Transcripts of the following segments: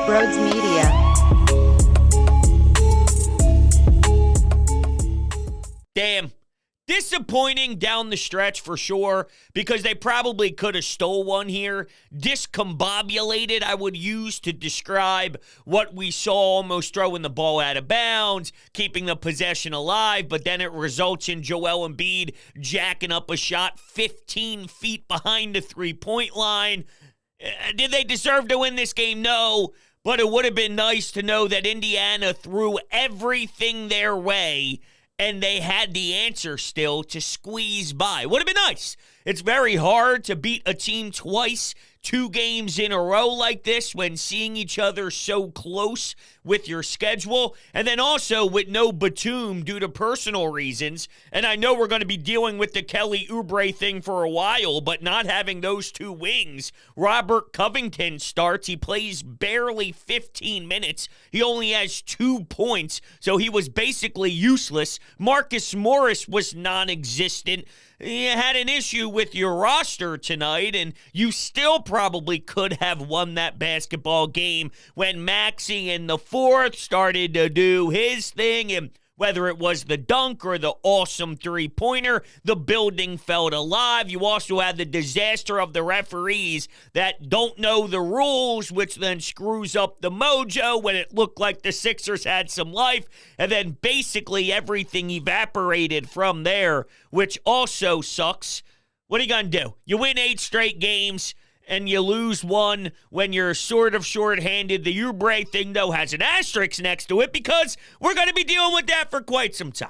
Broads Media. Damn. Disappointing down the stretch for sure, because they probably could have stole one here. Discombobulated, I would use to describe what we saw, almost throwing the ball out of bounds, keeping the possession alive, but then it results in Joel Embiid jacking up a shot 15 feet behind the three-point line. Did they deserve to win this game? No, but it would have been nice to know that Indiana threw everything their way and they had the answer still to squeeze by. Would have been nice. It's very hard to beat a team twice, 2 games in a row like this when seeing each other so close with your schedule. And then also with no Batum due to personal reasons. And I know we're going to be dealing with the Kelly Oubre thing for a while, but not having those 2 wings. Robert Covington starts. He plays barely 15 minutes. He only has 2 points, so he was basically useless. Marcus Morris was non-existent. You had an issue with your roster tonight, and you still probably could have won that basketball game when Maxey in the fourth started to do his thing, and whether it was the dunk or the awesome three-pointer, the building felt alive. You also had the disaster of the referees that don't know the rules, which then screws up the mojo when it looked like the Sixers had some life. And then basically everything evaporated from there, which also sucks. What are you going to do? You win 8 straight games, and you lose one when you're sort of shorthanded. The Oubre thing, though, has an asterisk next to it because we're going to be dealing with that for quite some time.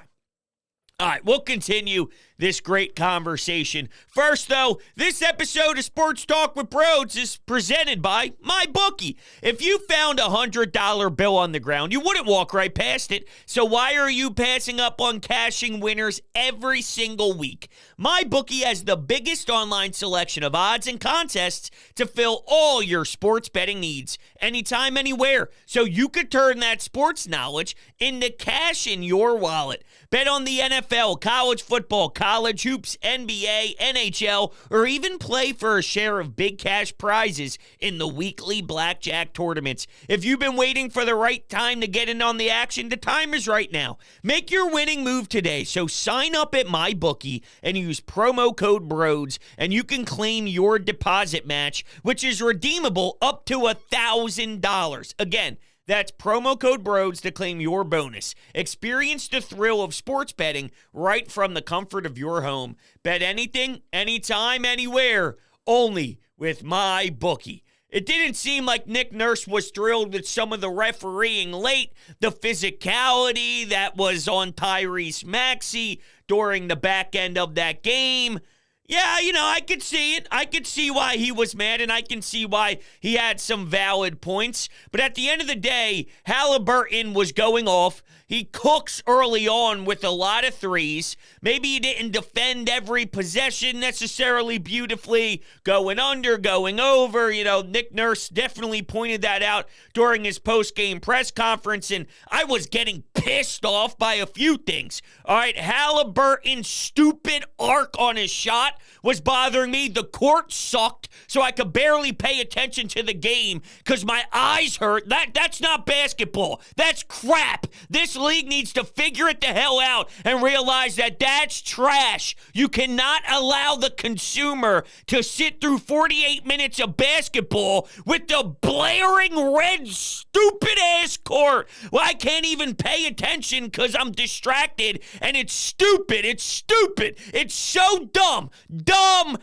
All right, we'll continue this great conversation. First, though, this episode of Sports Talk with Broads is presented by MyBookie. If you found a $100 bill on the ground, you wouldn't walk right past it. So why are you passing up on cashing winners every single week? MyBookie has the biggest online selection of odds and contests to fill all your sports betting needs, anytime, anywhere. So you could turn that sports knowledge into cash in your wallet. Bet on the NFL, college football, college hoops, NBA, NHL, or even play for a share of big cash prizes in the weekly blackjack tournaments. If you've been waiting for the right time to get in on the action, the time is right now. Make your winning move today. So sign up at MyBookie and use promo code BROADS, and you can claim your deposit match, which is redeemable up to $1,000. Again, that's promo code BROADS to claim your bonus. Experience the thrill of sports betting right from the comfort of your home. Bet anything, anytime, anywhere, only with MyBookie. It didn't seem like Nick Nurse was thrilled with some of the refereeing late, the physicality that was on Tyrese Maxey during the back end of that game. Yeah, I could see it. I could see why he was mad, and I can see why he had some valid points. But at the end of the day, Halliburton was going off. He cooks early on with a lot of threes. Maybe he didn't defend every possession necessarily beautifully, going under, going over. Nick Nurse definitely pointed that out during his post-game press conference, and I was getting pissed off by a few things. All right, Halliburton's stupid arc on his shot was bothering me. The court sucked, so I could barely pay attention to the game because my eyes hurt. That's not basketball. That's crap. This league needs to figure it the hell out and realize that that's trash. You cannot allow the consumer to sit through 48 minutes of basketball with the blaring red stupid-ass court. Well, I can't even pay attention because I'm distracted, and it's stupid. It's stupid. It's so dumb. Dumb.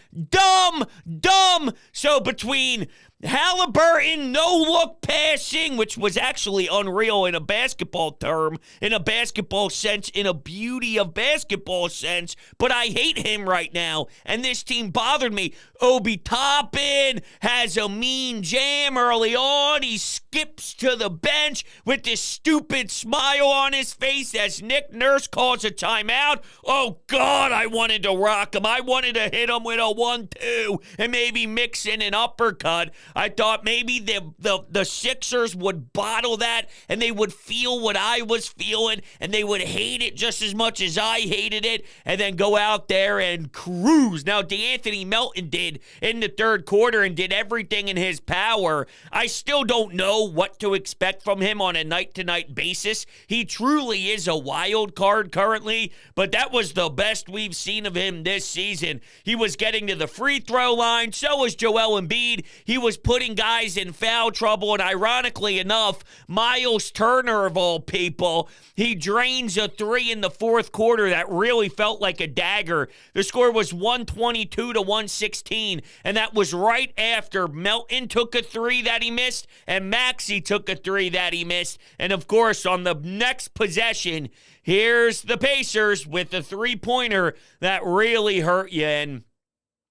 So between Halliburton no-look passing, which was actually unreal in a basketball term, in a basketball sense, in a beauty of basketball sense, but I hate him right now, and this team bothered me. Obi Toppin has a mean jam early on. He skips to the bench with this stupid smile on his face as Nick Nurse calls a timeout. Oh, God, I wanted to rock him. I wanted to hit him with a 1-2 and maybe mix in an uppercut. I thought maybe the Sixers would bottle that and they would feel what I was feeling and they would hate it just as much as I hated it and then go out there and cruise. Now, DeAnthony Melton did in the third quarter and did everything in his power. I still don't know what to expect from him on a night-to-night basis. He truly is a wild card currently, but that was the best we've seen of him this season. He was getting to the free throw line. So was Joel Embiid. He was putting guys in foul trouble, and ironically enough, Miles Turner, of all people, he drains a three in the fourth quarter that really felt like a dagger. The score was 122-116, and that was right after Melton took a three that he missed, and Maxey took a three that he missed. And of course, on the next possession, here's the Pacers with the three-pointer that really hurt you, and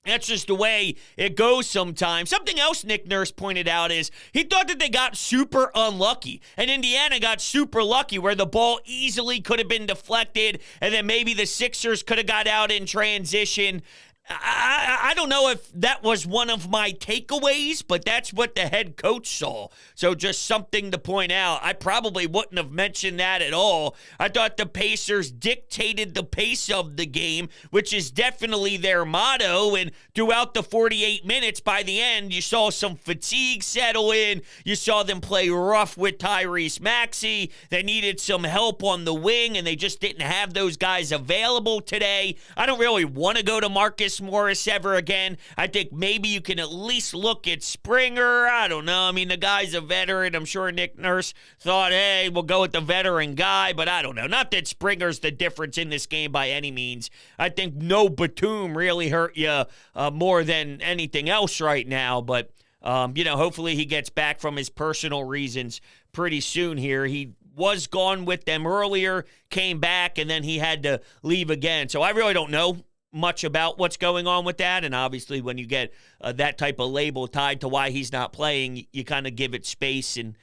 that's just the way it goes sometimes. Something else Nick Nurse pointed out is he thought that they got super unlucky. And Indiana got super lucky where the ball easily could have been deflected and then maybe the Sixers could have got out in transition. I don't know if that was one of my takeaways, but that's what the head coach saw. So just something to point out. I probably wouldn't have mentioned that at all. I thought the Pacers dictated the pace of the game, which is definitely their motto. And throughout the 48 minutes, by the end, you saw some fatigue settle in. You saw them play rough with Tyrese Maxey. They needed some help on the wing, and they just didn't have those guys available today. I don't really want to go to Marcus Morris ever again. I think maybe you can at least look at Springer. I don't know. I mean, the guy's a veteran. I'm sure Nick Nurse thought, hey, we'll go with the veteran guy, but I don't know. Not that Springer's the difference in this game by any means. I think no Batum really hurt you more than anything else right now, but hopefully he gets back from his personal reasons pretty soon here. He was gone with them earlier, came back, and then he had to leave again. So I really don't know much about what's going on with that, and obviously when you get that type of label tied to why he's not playing, you kind of give it space and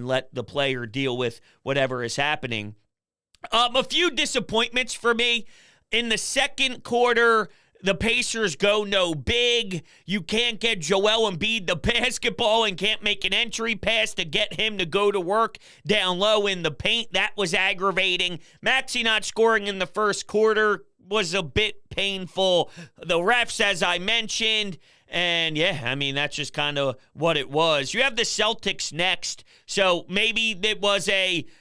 let the player deal with whatever is happening. A few disappointments for me. In the second quarter, the Pacers go no big. You can't get Joel Embiid the basketball and can't make an entry pass to get him to go to work down low in the paint. That was aggravating. Maxey not scoring in the first quarter was a bit painful. The refs, as I mentioned, and yeah, I mean, that's just kind of what it was. You have the Celtics next, so maybe it was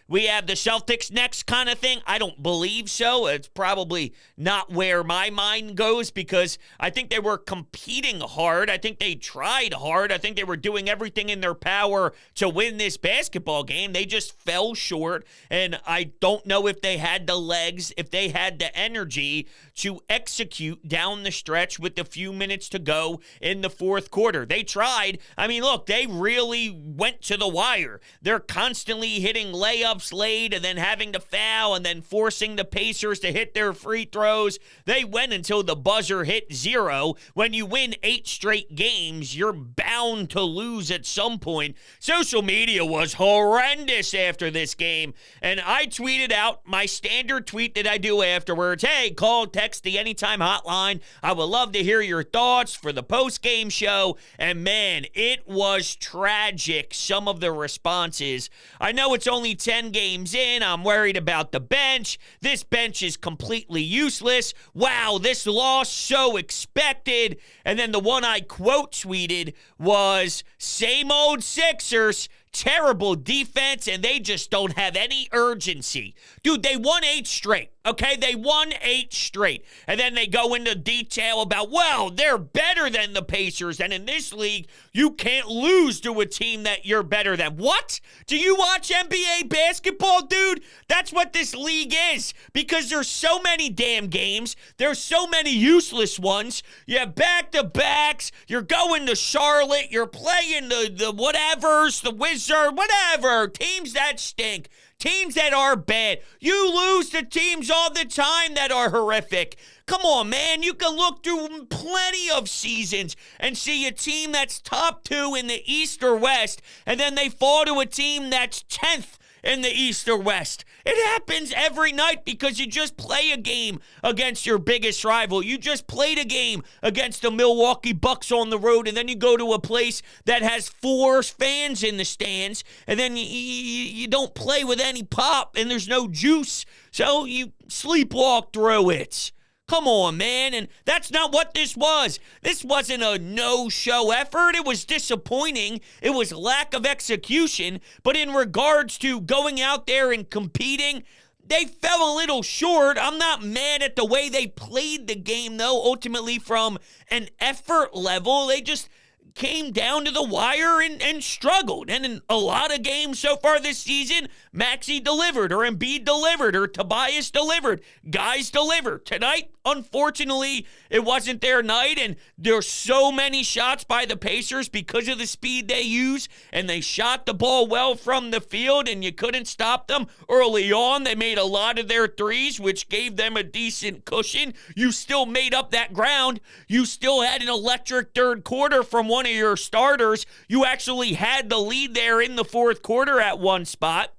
we have the Celtics next kind of thing. I don't believe so. It's probably not where my mind goes because I think they were competing hard. I think they tried hard. I think they were doing everything in their power to win this basketball game. They just fell short, and I don't know if they had the legs, if they had the energy to execute down the stretch with a few minutes to go in the fourth quarter. They tried. I mean, look, they really went to the wire. They're constantly hitting layups late and then having to foul and then forcing the Pacers to hit their free throws. They went until the buzzer hit 0. When you win 8 straight games, you're bound to lose at some point. Social media was horrendous after this game, and I tweeted out my standard tweet that I do afterwards. Hey, call, text the Anytime hotline. I would love to hear your thoughts for the post-game show, and man, it was tragic, some of the responses. I know it's only 10 games in. I'm worried about the bench. This bench is completely useless. Wow, this loss so expected. And then the one I quote tweeted was, same old Sixers, terrible defense, and they just don't have any urgency. Dude, they won 8 straight. Okay, they won 8 straight. And then they go into detail about, well, they're better than the Pacers. And in this league, you can't lose to a team that you're better than. What? Do you watch NBA basketball, dude? That's what this league is. Because there's so many damn games. There's so many useless ones. You have back-to-backs. You're going to Charlotte. You're playing the whatevers, the Wizards, whatever. Teams that stink. Teams that are bad. You lose to teams all the time that are horrific. Come on, man. You can look through plenty of seasons and see a team that's top 2 in the East or West, and then they fall to a team that's 10th in the East or West. It happens every night because you just play a game against your biggest rival. You just played a game against the Milwaukee Bucks on the road, and then you go to a place that has 4 fans in the stands, and then you don't play with any pop, and there's no juice, so you sleepwalk through it. Come on, man. And that's not what this was. This wasn't a no-show effort. It was disappointing. It was lack of execution. But in regards to going out there and competing, they fell a little short. I'm not mad at the way they played the game, though, ultimately from an effort level. They just came down to the wire and struggled. And in a lot of games so far this season, Maxey delivered, or Embiid delivered, or Tobias delivered. Guys delivered. Tonight, unfortunately, it wasn't their night, and there's so many shots by the Pacers because of the speed they use, and they shot the ball well from the field, and you couldn't stop them. Early on, they made a lot of their threes, which gave them a decent cushion. You still made up that ground. You still had an electric third quarter from one of your starters. You actually had the lead there in the fourth quarter at one spot.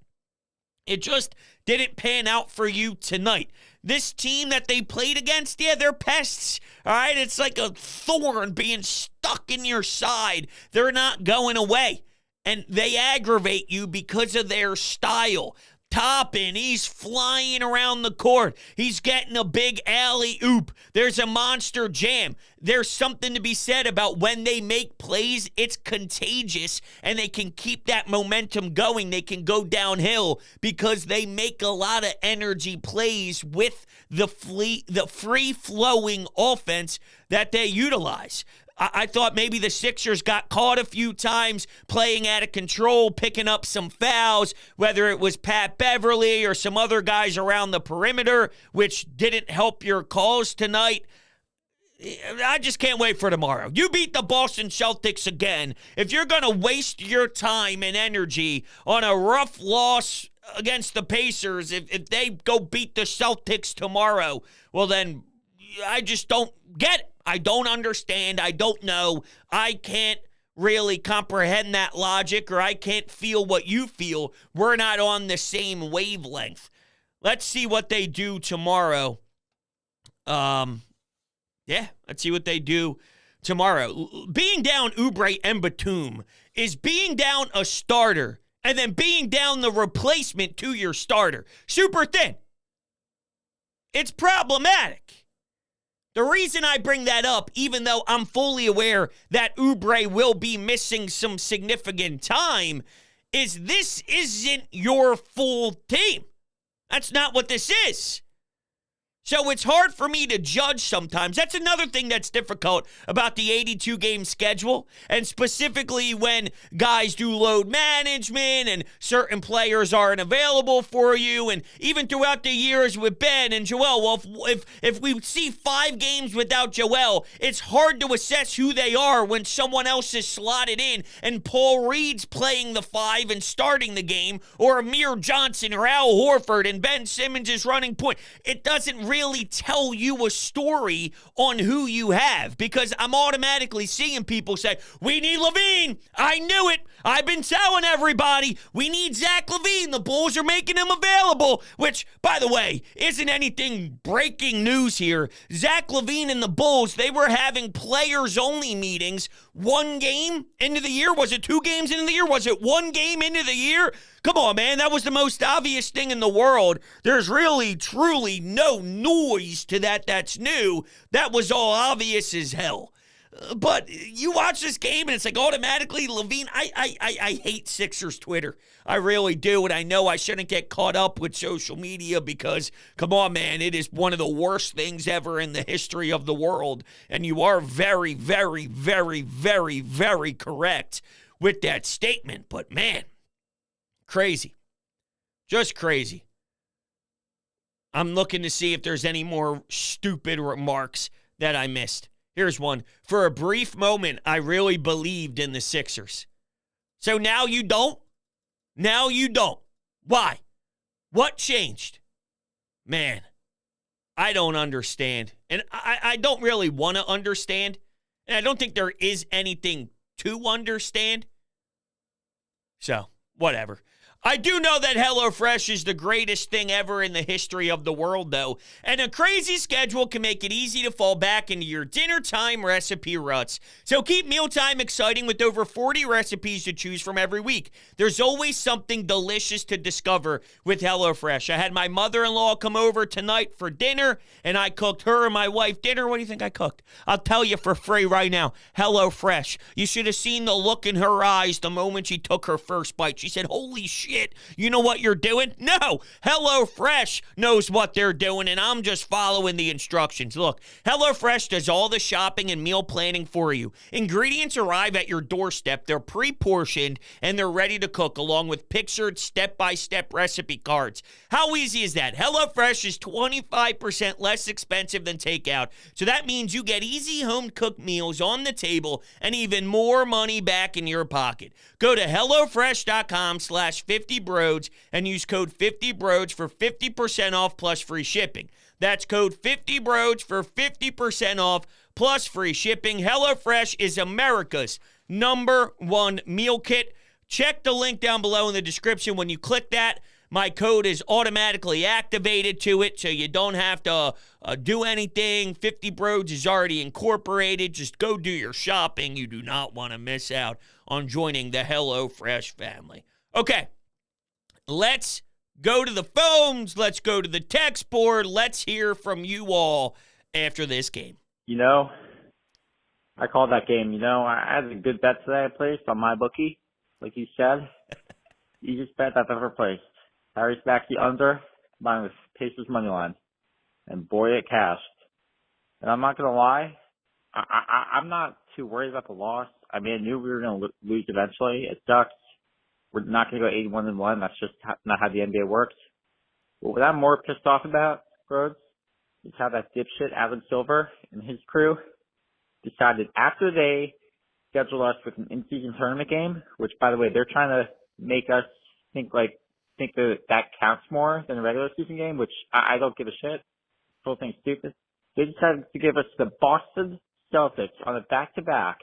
It just didn't pan out for you tonight. This team that they played against, yeah, they're pests, all right? It's like a thorn being stuck in your side. They're not going away, and they aggravate you because of their style. Toppin, he's flying around the court. He's getting a big alley-oop. There's a monster jam. There's something to be said about when they make plays, it's contagious, and they can keep that momentum going. They can go downhill because they make a lot of energy plays with the free-flowing offense that they utilize. I thought maybe the Sixers got caught a few times playing out of control, picking up some fouls, whether it was Pat Beverly or some other guys around the perimeter, which didn't help your cause tonight. I just can't wait for tomorrow. You beat the Boston Celtics again. If you're going to waste your time and energy on a rough loss against the Pacers, if they go beat the Celtics tomorrow, well then I just don't get it. I don't understand. I don't know. I can't really comprehend that logic, or I can't feel what you feel. We're not on the same wavelength. Let's see what they do tomorrow. Let's see what they do tomorrow. Being down Oubre and Batum is being down a starter and then being down the replacement to your starter. Super thin. It's problematic. The reason I bring that up, even though I'm fully aware that Oubre will be missing some significant time, is this isn't your full team. That's not what this is. So it's hard for me to judge sometimes. That's another thing that's difficult about the 82-game schedule, and specifically when guys do load management and certain players aren't available for you, and even throughout the years with Ben and Joel. Well, if we see 5 games without Joel, it's hard to assess who they are when someone else is slotted in and Paul Reed's playing the 5 and starting the game, or Amir Johnson or Al Horford and Ben Simmons is running point. It doesn't really tell you a story on who you have, because I'm automatically seeing people say, we need LaVine. I knew it. I've been telling everybody we need Zach LaVine. The Bulls are making him available, which, by the way, isn't anything breaking news here. Zach LaVine and the Bulls, they were having players-only meetings 1 game into the year. Was it 2 games into the year? Was it 1 game into the year? Come on, man. That was the most obvious thing in the world. There's really, truly no noise to that that's new. That was all obvious as hell. But you watch this game, and it's like automatically LaVine. I hate Sixers Twitter. I really do, and I know I shouldn't get caught up with social media because, come on, man, it is one of the worst things ever in the history of the world. And you are very, very, very, very, very correct with that statement. But, man, crazy. Just crazy. I'm looking to see if there's any more stupid remarks that I missed. Here's one. For a brief moment, I really believed in the Sixers. So now you don't? Now you don't. Why? What changed? Man, I don't understand. And I don't really want to understand. And I don't think there is anything to understand. So, whatever. I do know that HelloFresh is the greatest thing ever in the history of the world, though, and a crazy schedule can make it easy to fall back into your dinner time recipe ruts. So keep mealtime exciting with over 40 recipes to choose from every week. There's always something delicious to discover with HelloFresh. I had my mother-in-law come over tonight for dinner, and I cooked her and my wife dinner. What do you think I cooked? I'll tell you for free right now, HelloFresh. You should have seen the look in her eyes the moment she took her first bite. She said, holy shit. You know what you're doing? No, HelloFresh knows what they're doing, and I'm just following the instructions. Look, HelloFresh does all the shopping and meal planning for you. Ingredients arrive at your doorstep. They're pre-portioned, and they're ready to cook, along with pictured step-by-step recipe cards. How easy is that? HelloFresh is 25% less expensive than takeout, so that means you get easy home-cooked meals on the table and even more money back in your pocket. Go to HelloFresh.com/50Broads and use code 50Broads for 50% off plus free shipping. That's code 50Broads for 50% off plus free shipping. HelloFresh is America's #1 meal kit. Check the link down below in the description. When you click that, my code is automatically activated to it, so you don't have to do anything. 50 Broads is already incorporated. Just go do your shopping. You do not want to miss out on joining the HelloFresh family. Okay, let's go to the phones. Let's go to the text board. Let's hear from you all after this game. You know, I called that game. You know, I had a good bet today I placed on my bookie, like you said. Easiest bet I've ever placed. Harry Smacky under, combined with Pacers money line. And boy, it cashed. And I'm not going to lie, I'm not too worried about the loss. I mean, I knew we were going to lose eventually. It sucks. We're not going to go 81-1. That's just not how the NBA works. But what I'm more pissed off about, Rhodes, is how that dipshit Adam Silver and his crew decided after they scheduled us with an in-season tournament game, which, by the way, they're trying to make us think that counts more than a regular season game, which I don't give a shit. The whole thing's stupid. They decided to give us the Boston Celtics on a back-to-back.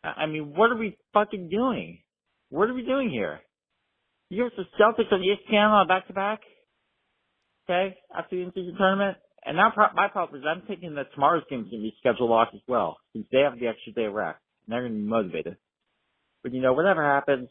I mean, what are we fucking doing? What are we doing here? You give us the Celtics on ESPN on a back-to-back? Okay, after the in-season tournament? And now my problem is I'm thinking that tomorrow's game is going to be scheduled off as well, since they have the extra day of rest, and they're going to be motivated. But, you know, whatever happens,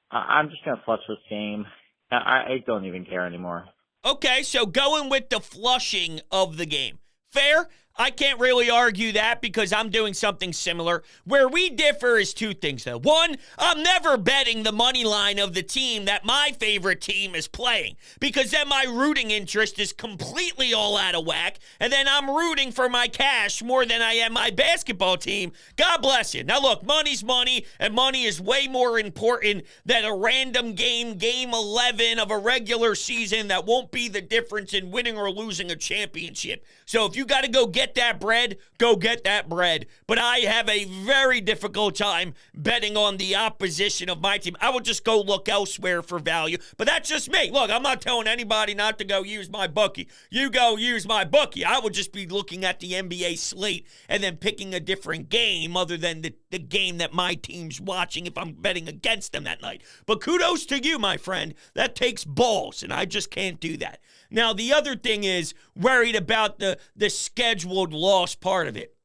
I'm just going to flush this game. I don't even care anymore. Okay, so going with the flushing of the game. Fair? I can't really argue that because I'm doing something similar. Where we differ is two things, though. One, I'm never betting the money line of the team that my favorite team is playing because then my rooting interest is completely all out of whack, and then I'm rooting for my cash more than I am my basketball team. God bless you. Now, look, money's money, and money is way more important than a random game 11 of a regular season that won't be the difference in winning or losing a championship. So if you got to go get that bread, go get that bread. But I have a very difficult time betting on the opposition of my team. I will just go look elsewhere for value. But that's just me. Look, I'm not telling anybody not to go use my bookie. You go use my bookie. I would just be looking at the NBA slate and then picking a different game other than the game that my team's watching if I'm betting against them that night. But kudos to you, my friend. That takes balls, and I just can't do that. Now, the other thing is worried about the scheduled loss part of it.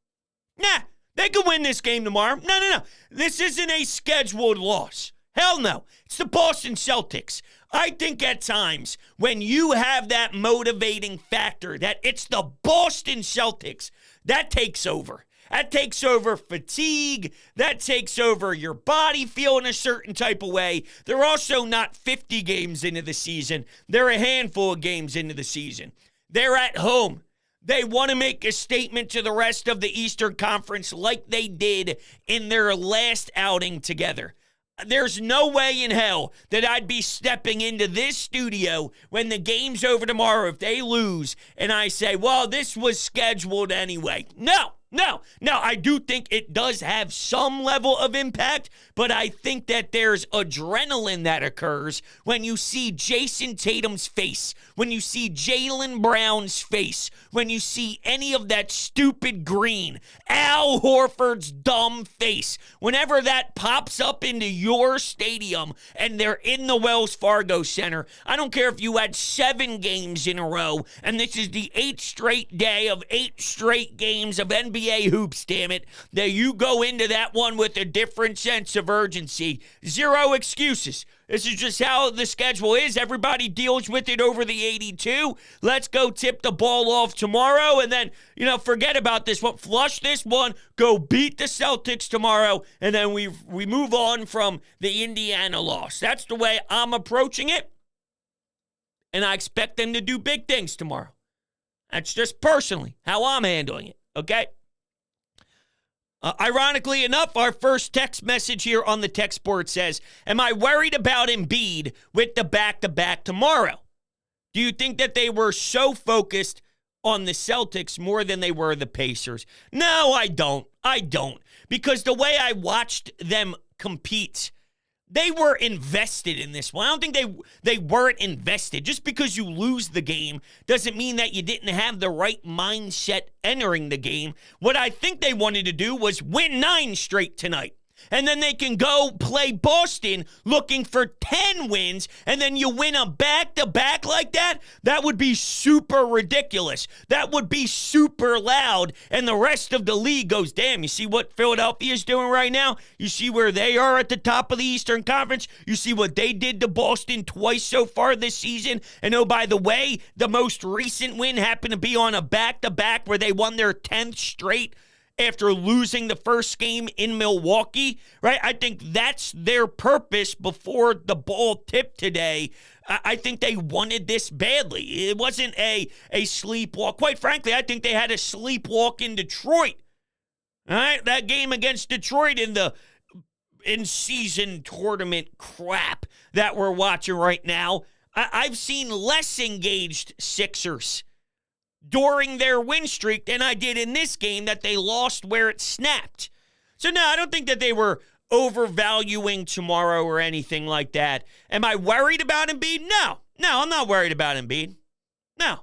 Nah, they could win this game tomorrow. No. This isn't a scheduled loss. Hell no. It's the Boston Celtics. I think at times when you have that motivating factor that it's the Boston Celtics, that takes over. That takes over fatigue. That takes over your body feeling a certain type of way. They're also not 50 games into the season. They're a handful of games into the season. They're at home. They want to make a statement to the rest of the Eastern Conference like they did in their last outing together. There's no way in hell that I'd be stepping into this studio when the game's over tomorrow if they lose and I say, well, this was scheduled anyway. No. No. Now, I do think it does have some level of impact, but I think that there's adrenaline that occurs when you see Jason Tatum's face, when you see Jaylen Brown's face, when you see any of that stupid green, Al Horford's dumb face. Whenever that pops up into your stadium and they're in the Wells Fargo Center, I don't care if you had 7 games in a row, and this is the 8th straight day of 8 straight games of NBA hoops, damn it, that you go into that one with a different sense of urgency. Zero excuses. This is just how the schedule is. Everybody deals with it over the 82. Let's go tip the ball off tomorrow and then, forget about this one. Flush this one, go beat the Celtics tomorrow, and then we move on from the Indiana loss. That's the way I'm approaching it, and I expect them to do big things tomorrow. That's just personally how I'm handling it, okay? Ironically enough, our first text message here on the text board says, am I worried about Embiid with the back-to-back tomorrow? Do you think that they were so focused on the Celtics more than they were the Pacers? No, I don't. Because the way I watched them compete, they were invested in this one. I don't think they weren't invested. Just because you lose the game doesn't mean that you didn't have the right mindset entering the game. What I think they wanted to do was win 9 straight tonight. And then they can go play Boston looking for 10 wins, and then you win a back-to-back like that? That would be super ridiculous. That would be super loud, and the rest of the league goes, damn, you see what Philadelphia is doing right now? You see where they are at the top of the Eastern Conference? You see what they did to Boston twice so far this season? And oh, by the way, the most recent win happened to be on a back-to-back where they won their 10th straight after losing the first game in Milwaukee, right? I think that's their purpose before the ball tipped today. I think they wanted this badly. It wasn't a sleepwalk. Quite frankly, I think they had a sleepwalk in Detroit. All right, that game against Detroit in the in-season tournament crap that we're watching right now. I've seen less engaged Sixers during their win streak than I did in this game that they lost where it snapped. So no, I don't think that they were overvaluing tomorrow or anything like that. Am I worried about Embiid? No, I'm not worried about Embiid. No.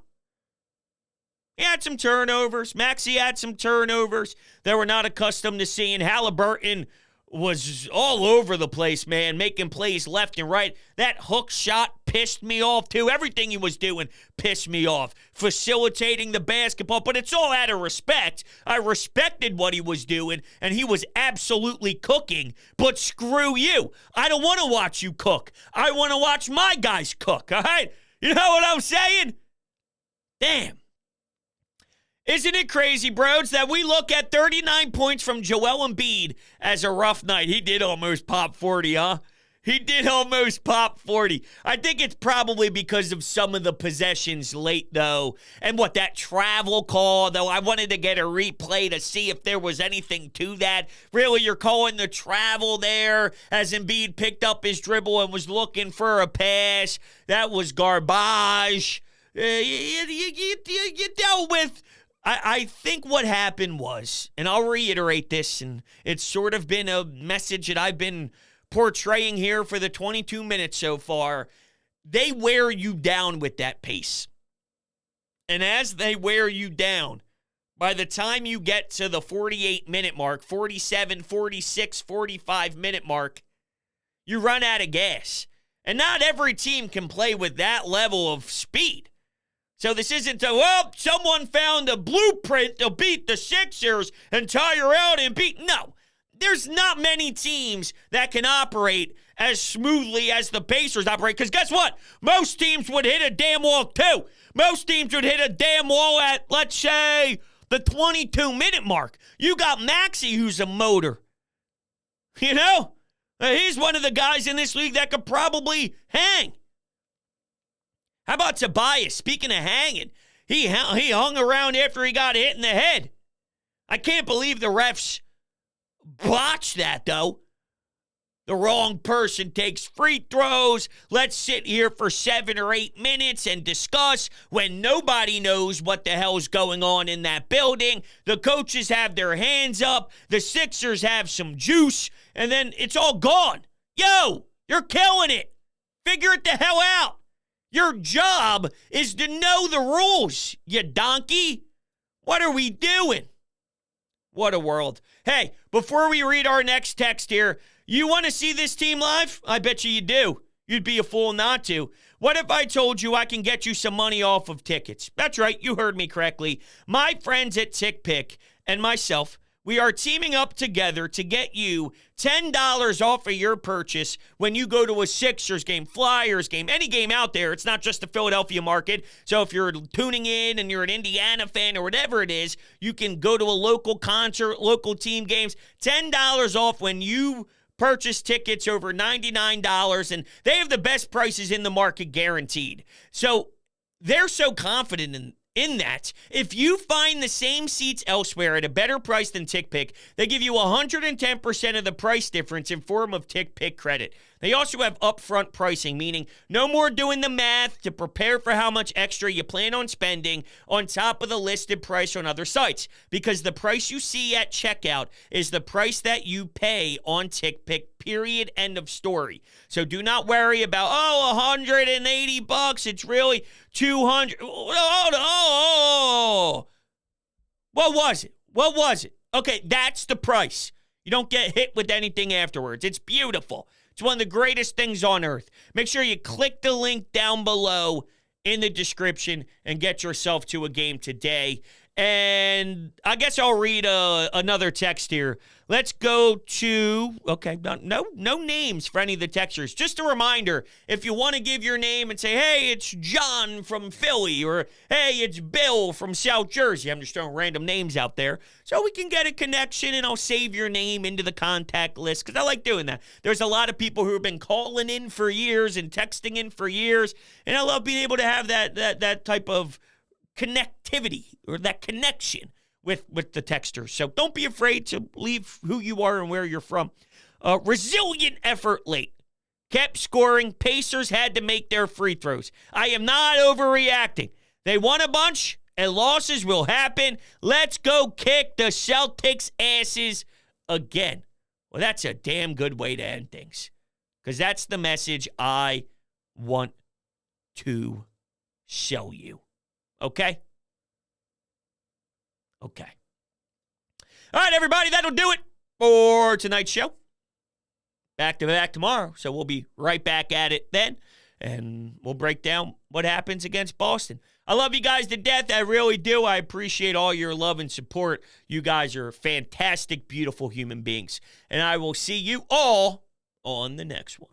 He had some turnovers. Maxey had some turnovers that we're not accustomed to seeing. Halliburton was all over the place, man, making plays left and right. That hook shot pissed me off, too. Everything he was doing pissed me off. Facilitating the basketball, but it's all out of respect. I respected what he was doing, and he was absolutely cooking, but screw you. I don't want to watch you cook. I want to watch my guys cook, all right? You know what I'm saying? Damn. Isn't it crazy, bros, that we look at 39 points from Joel Embiid as a rough night? He did almost pop 40, huh? He did almost pop 40. I think it's probably because of some of the possessions late, though. And that travel call, though, I wanted to get a replay to see if there was anything to that. Really, you're calling the travel there as Embiid picked up his dribble and was looking for a pass. That was garbage. You dealt with... I think what happened was, and I'll reiterate this, and it's sort of been a message that I've been portraying here for the 22 minutes so far, they wear you down with that pace. And as they wear you down, by the time you get to the 48-minute mark, 47, 46, 45-minute mark, you run out of gas. And not every team can play with that level of speed. So this isn't someone found a blueprint to beat the Sixers and tire out and beat. No, there's not many teams that can operate as smoothly as the Pacers operate. Because guess what? Most teams would hit a damn wall too. Most teams would hit a damn wall at, let's say, the 22-minute mark. You got Maxey, who's a motor. You know? He's one of the guys in this league that could probably hang. How about Tobias? Speaking of hanging, he hung around after he got hit in the head. I can't believe the refs botched that, though. The wrong person takes free throws. Let's sit here for 7 or 8 minutes and discuss when nobody knows what the hell's going on in that building. The coaches have their hands up. The Sixers have some juice. And then it's all gone. Yo, you're killing it. Figure it the hell out. Your job is to know the rules, you donkey. What are we doing? What a world. Hey, before we read our next text here, you want to see this team live? I bet you do. You'd be a fool not to. What if I told you I can get you some money off of tickets? That's right, you heard me correctly. My friends at TickPick and myself, we are teaming up together to get you $10 off of your purchase when you go to a Sixers game, Flyers game, any game out there. It's not just the Philadelphia market. So if you're tuning in and you're an Indiana fan or whatever it is, you can go to a local concert, local team games. $10 off when you purchase tickets over $99, and they have the best prices in the market guaranteed. So they're so confident in that. If you find the same seats elsewhere at a better price than TickPick, they give you 110% of the price difference in form of TickPick credit. They also have upfront pricing, meaning no more doing the math to prepare for how much extra you plan on spending on top of the listed price on other sites, because the price you see at checkout is the price that you pay on TickPick, period, end of story. So do not worry about, $180. It's really $200. What was it? Okay, that's the price. You don't get hit with anything afterwards. It's beautiful. It's one of the greatest things on earth. Make sure you click the link down below in the description and get yourself to a game today. And I guess I'll read another text here. Let's go to, okay, no names for any of the texters. Just a reminder, if you want to give your name and say, hey, it's John from Philly, or hey, it's Bill from South Jersey. I'm just throwing random names out there so we can get a connection, and I'll save your name into the contact list because I like doing that. There's a lot of people who have been calling in for years and texting in for years, and I love being able to have that type of connectivity or that connection with the texters. So don't be afraid to leave who you are and where you're from. Resilient effort late. Kept scoring. Pacers had to make their free throws. I am not overreacting. They won a bunch, and losses will happen. Let's go kick the Celtics' asses again. Well, that's a damn good way to end things, because that's the message I want to sell you. Okay? Okay. All right, everybody, that'll do it for tonight's show. Back to back tomorrow, so we'll be right back at it then, and we'll break down what happens against Boston. I love you guys to death. I really do. I appreciate all your love and support. You guys are fantastic, beautiful human beings, and I will see you all on the next one.